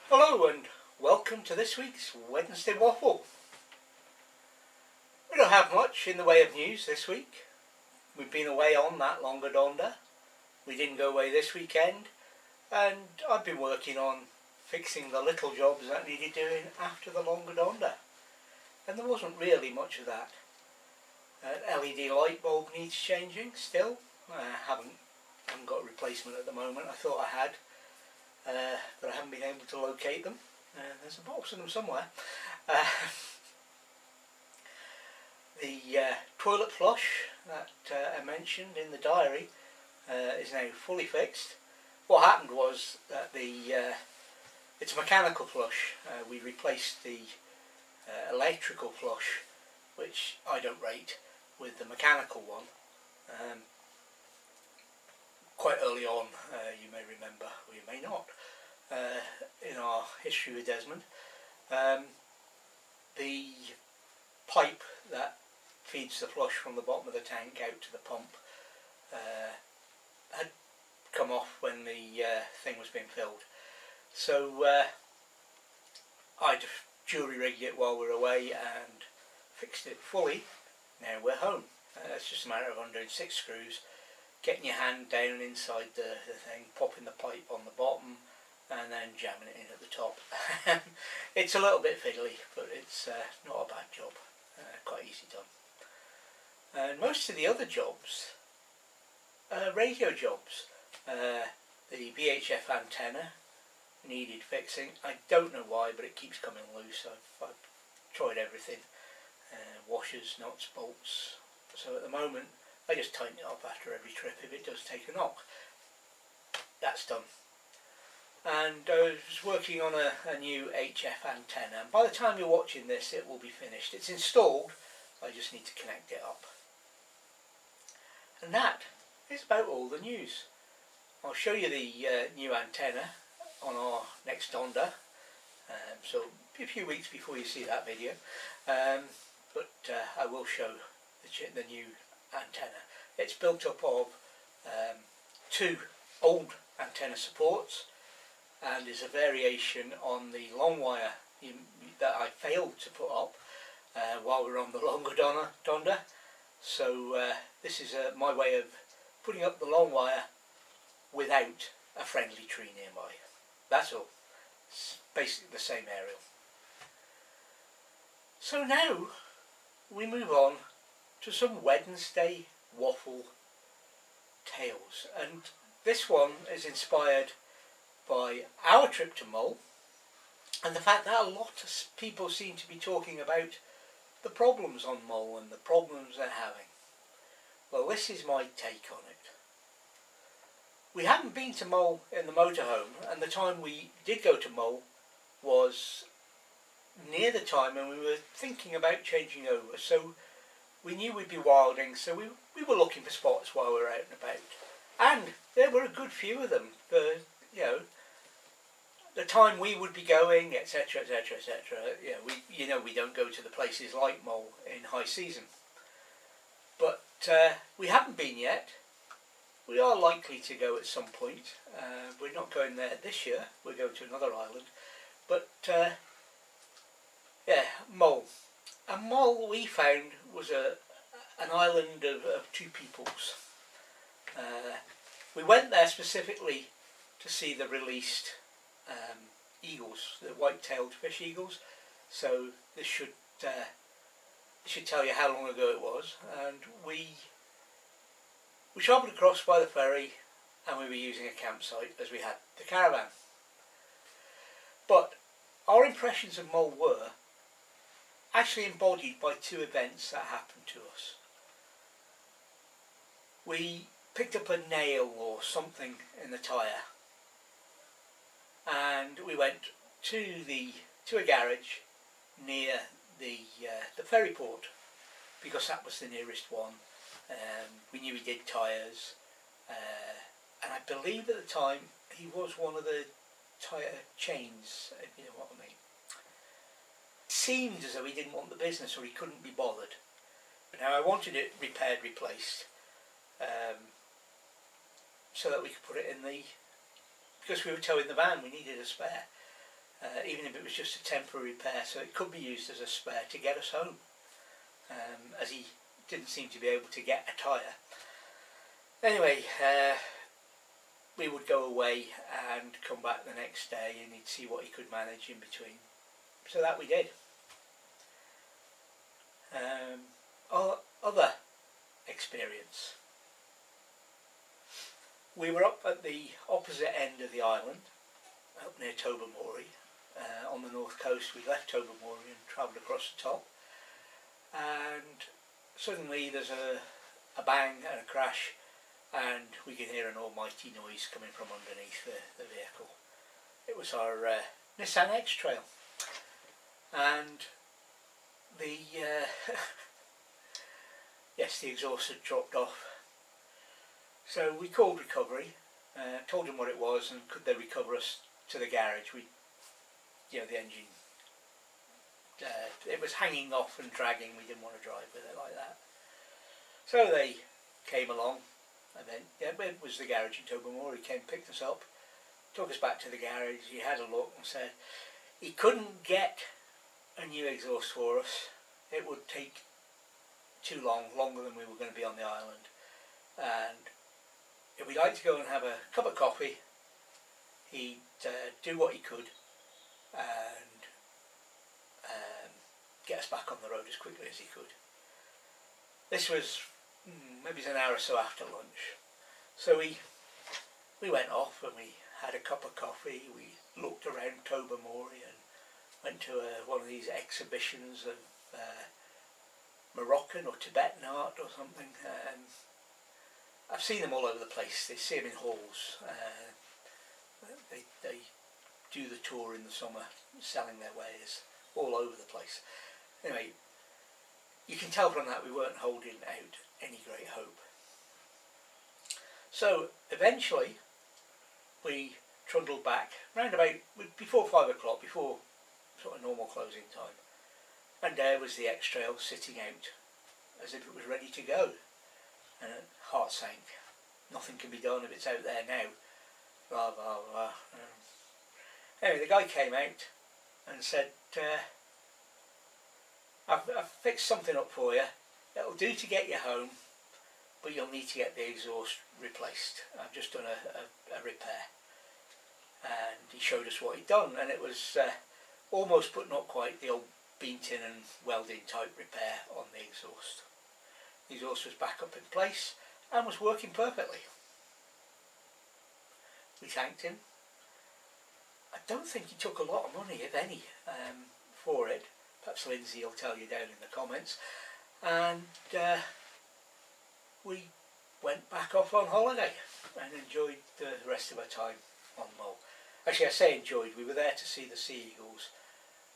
Hello and welcome to this week's Wednesday Waffle. We don't have much in the way of news this week. We've been away on that longer donder. We didn't go away this weekend, and I've been working on fixing the little jobs that needed doing after the longer donder. And there wasn't really much of that. LED light bulb needs changing still. I haven't got a replacement at the moment. I thought I had, but I haven't been able to locate them. There's a box of them somewhere. The toilet flush that I mentioned in the diary is now fully fixed. What happened was that it's a mechanical flush. We replaced the electrical flush, which I don't rate, with the mechanical one. Quite early on, you may remember, or you may not, in our history with Desmond, the pipe that feeds the flush from the bottom of the tank out to the pump had come off when the thing was being filled. So I jury rigged it while we were away and fixed it fully. Now we're home. It's just a matter of undoing 6 screws, getting your hand down inside the thing, popping the pipe on the bottom, and then jamming it in at the top. It's a little bit fiddly, but it's not a bad job. Quite easy done. And most of the other jobs are radio jobs. The VHF antenna needed fixing. I don't know why, but it keeps coming loose. I've tried everything. Washers, nuts, bolts. So at the moment I just tighten it up after every trip if it does take a knock. That's done. And I was working on a new HF antenna, and by the time you're watching this it will be finished. It's installed, I just need to connect it up. And that is about all the news. I'll show you the new antenna on our next donder, so it'll be a few weeks before you see that video, but I will show the new antenna. It's built up of 2 old antenna supports, and is a variation on the long wire that I failed to put up while we were on the longer donder. So this is my way of putting up the long wire without a friendly tree nearby. That's all. It's basically the same aerial. So now we move on to some Wednesday waffle tales, and this one is inspired by our trip to Mull and the fact that a lot of people seem to be talking about the problems on Mull and the problems they're having. Well, this is my take on it. We hadn't been to Mull in the motorhome, and the time we did go to Mull was near the time when we were thinking about changing over, so we knew we'd be wilding, so we were looking for spots while we were out and about, and there were a good few of them for, you know, the time we would be going, etc, etc, etc. We don't go to the places like Mull in high season, but we haven't been yet. We are likely to go at some point. We're not going there this year, we're going to another island, but yeah, Mull. And Mull, we found, was an island of 2 peoples. We went there specifically to see the released eagles, the white-tailed fish eagles. So this should tell you how long ago it was. And we travelled across by the ferry, and we were using a campsite as we had the caravan. But our impressions of Mull were actually embodied by 2 events that happened to us. We picked up a nail or something in the tyre, and we went to a garage near the ferry port, because that was the nearest one. We knew he did tyres, and I believe at the time he was one of the tyre chains, if you know what I mean. It seemed as though he didn't want the business, or he couldn't be bothered. Now I wanted it repaired, replaced, so that we could put it in the, because we were towing the van, we needed a spare. him it was just a temporary repair, so it could be used as a spare to get us home, as he didn't seem to be able to get a tyre. Anyway, we would go away and come back the next day, and he'd see what he could manage in between. So that we did. Other experience. We were up at the opposite end of the island, up near Tobermory, on the north coast. We left Tobermory and travelled across the top, and suddenly there's a bang and a crash, and we can hear an almighty noise coming from underneath the vehicle. It was our Nissan X-Trail, and the yes, the exhaust had dropped off. So we called recovery, told them what it was and could they recover us to the garage. The engine, it was hanging off and dragging. We didn't want to drive with it like that. So they came along, and then it was the garage in Tobermory. He came, picked us up, took us back to the garage. He had a look and said he couldn't get a new exhaust for us. It would take too long, longer than we were going to be on the island, and if we'd like to go and have a cup of coffee, he'd do what he could and get us back on the road as quickly as he could. This was maybe an hour or so after lunch. So we went off and we had a cup of coffee. We looked around Tobermory and went to one of these exhibitions of Moroccan or Tibetan art or something. I've seen them all over the place. They see them in halls. They do the tour in the summer, selling their wares all over the place. Anyway, you can tell from that we weren't holding out any great hope. So eventually we trundled back round about before 5 o'clock, before sort of normal closing time, and there was the X-Trail sitting out as if it was ready to go. And heart sank. Nothing can be done if it's out there now. Blah blah blah. Anyway, the guy came out and said, I've fixed something up for you. It'll do to get you home, but you'll need to get the exhaust replaced. I've just done a repair. And he showed us what he'd done, and it was almost but not quite the old bean tin and welding type repair on the exhaust. The exhaust was back up in place and was working perfectly. We thanked him. I don't think he took a lot of money, if any, for it. Perhaps Lindsay will tell you down in the comments. And we went back off on holiday and enjoyed the rest of our time on Mull. Actually, I say enjoyed. We were there to see the sea eagles.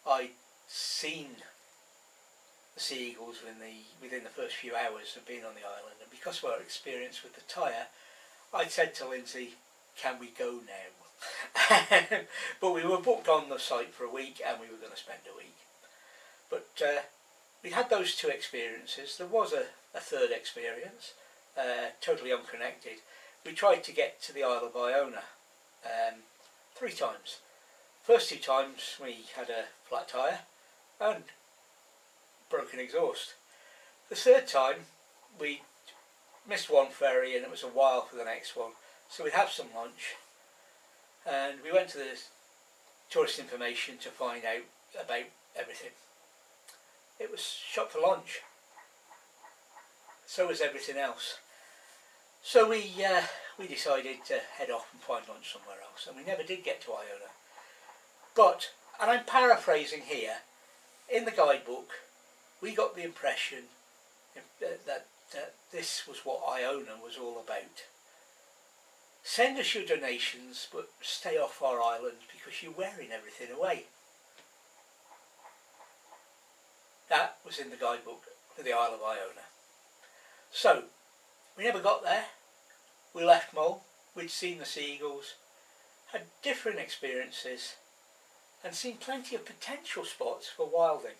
I'd seen the sea eagles within the first few hours of being on the island, and because of our experience with the tyre, I'd said to Lindsay, can we go now? But we were booked on the site for a week and we were going to spend a week. But we had those two experiences. There was a third experience, totally unconnected. We tried to get to the Isle of Iona 3 times. First 2 times we had a flat tyre and broken exhaust. The third time we missed one ferry and it was a while for the next one, so we'd have some lunch and we went to the tourist information to find out about everything. It was shut for lunch, so was everything else. So we decided to head off and find lunch somewhere else, and we never did get to Iona. But, and I'm paraphrasing here, in the guidebook we got the impression that this was what Iona was all about. Send us your donations, but stay off our island because you're wearing everything away. That was in the guidebook for the Isle of Iona. So, we never got there. We left Mull, we'd seen the sea eagles, had different experiences, and seen plenty of potential spots for wilding.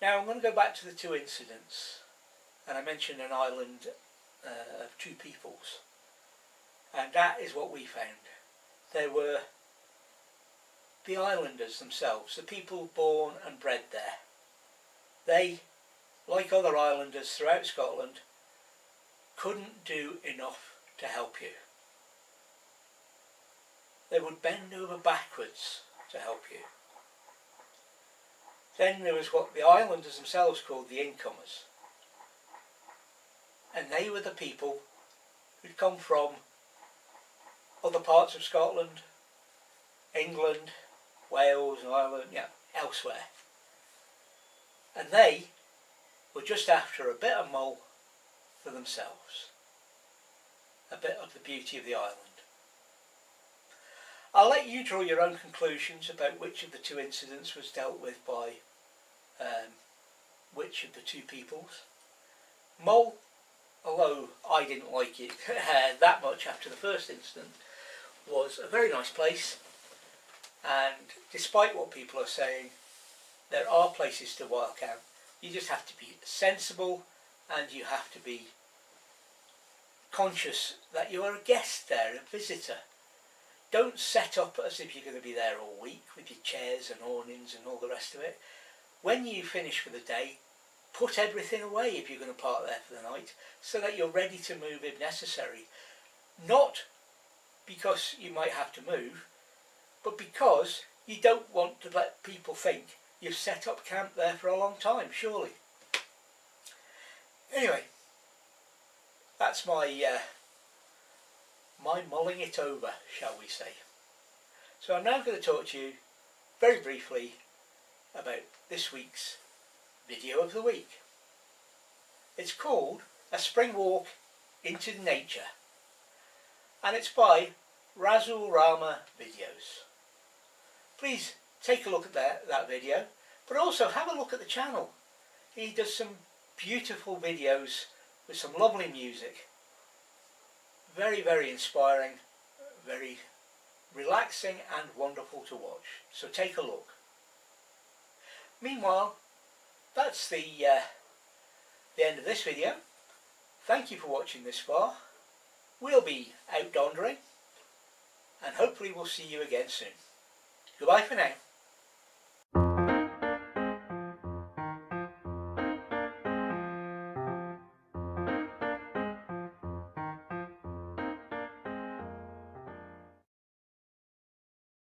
Now I'm going to go back to the 2 incidents, and I mentioned an island of 2 peoples, and that is what we found. There were the islanders themselves, the people born and bred there. They, like other islanders throughout Scotland, couldn't do enough to help you. They would bend over backwards to help you. Then there was what the islanders themselves called the incomers. And they were the people who'd come from other parts of Scotland, England, Wales, Ireland, elsewhere. And they were just after a bit of mull for themselves. A bit of the beauty of the island. I'll let you draw your own conclusions about which of the two incidents was dealt with by which of the two peoples. Mull, although I didn't like it that much after the first incident, was a very nice place, and despite what people are saying, there are places to wild camp. You just have to be sensible, and you have to be conscious that you are a guest there, a visitor. Don't set up as if you're going to be there all week with your chairs and awnings and all the rest of it. When you finish for the day, put everything away if you're going to park there for the night, so that you're ready to move if necessary. Not because you might have to move, but because you don't want to let people think you've set up camp there for a long time, surely. Anyway, that's my mulling it over, shall we say. So I'm now going to talk to you very briefly about this week's video of the week. It's called A Spring Walk into Nature, and it's by Razul Rama Videos. Please take a look at that video, but also have a look at the channel. He does some beautiful videos with some lovely music. Very, very inspiring, very relaxing and wonderful to watch. So take a look. Meanwhile, that's the end of this video. Thank you for watching this far. We'll be out dondering, and hopefully we'll see you again soon. Goodbye for now.